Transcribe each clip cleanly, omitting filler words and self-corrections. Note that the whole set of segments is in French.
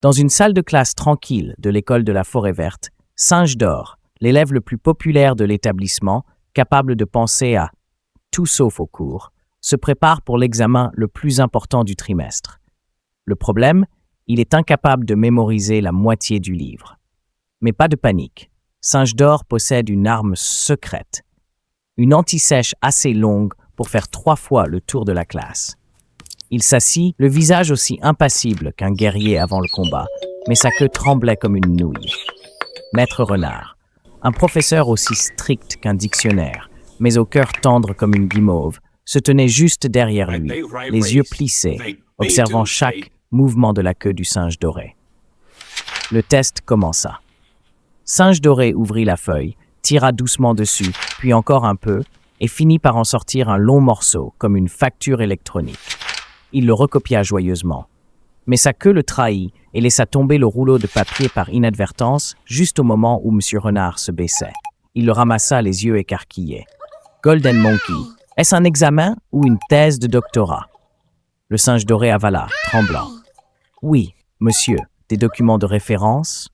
Dans une salle de classe tranquille de l'école de la Forêt Verte, Singe d'Or, l'élève le plus populaire de l'établissement, capable de penser à tout sauf au cours, se prépare pour l'examen le plus important du trimestre. Le problème, il est incapable de mémoriser la moitié du livre. Mais pas de panique. Singe d'Or possède une arme secrète, une anti-sèche assez longue pour faire 3 fois le tour de la classe. Il s'assit, le visage aussi impassible qu'un guerrier avant le combat, mais sa queue tremblait comme une nouille. Maître Renard, un professeur aussi strict qu'un dictionnaire, mais au cœur tendre comme une guimauve, se tenait juste derrière lui, les yeux plissés, observant chaque mouvement de la queue du singe doré. Le test commença. Singe doré ouvrit la feuille, tira doucement dessus, puis encore un peu, et finit par en sortir un long morceau, comme une facture électronique. Il le recopia joyeusement. Mais sa queue le trahit et laissa tomber le rouleau de papier par inadvertance, juste au moment où M. Renard se baissait. Il le ramassa les yeux écarquillés. Golden Monkey, est-ce un examen ou une thèse de doctorat? Le singe doré avala, tremblant. Oui, monsieur, des documents de référence?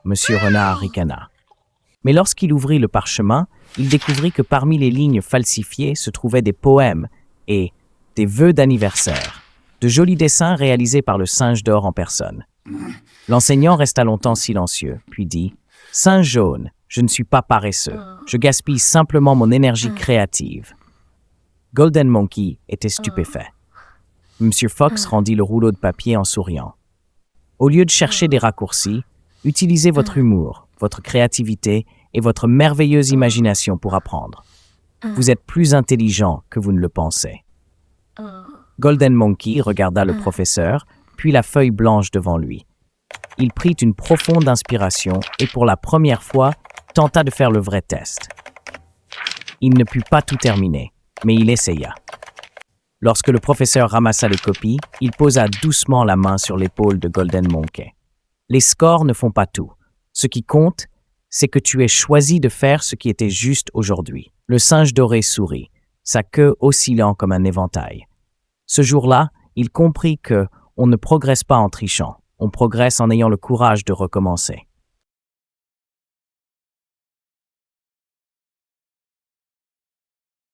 Monsieur Renard ricana. Mais lorsqu'il ouvrit le parchemin, il découvrit que parmi les lignes falsifiées se trouvaient des poèmes et des vœux d'anniversaire, de jolis dessins réalisés par le singe d'or en personne. L'enseignant resta longtemps silencieux, puis dit « Singe jaune, je ne suis pas paresseux, je gaspille simplement mon énergie créative. » Golden Monkey était stupéfait. Monsieur Fox rendit le rouleau de papier en souriant. « Au lieu de chercher des raccourcis, utilisez votre humour, votre créativité et votre merveilleuse imagination pour apprendre. Vous êtes plus intelligent que vous ne le pensez. » Golden Monkey regarda le professeur, puis la feuille blanche devant lui. Il prit une profonde inspiration et pour la première fois, tenta de faire le vrai test. Il ne put pas tout terminer, mais il essaya. Lorsque le professeur ramassa les copies, il posa doucement la main sur l'épaule de Golden Monkey. Les scores ne font pas tout. Ce qui compte, c'est que tu aies choisi de faire ce qui était juste aujourd'hui. Le singe doré sourit, sa queue oscillant comme un éventail. Ce jour-là, il comprit que on ne progresse pas en trichant, on progresse en ayant le courage de recommencer.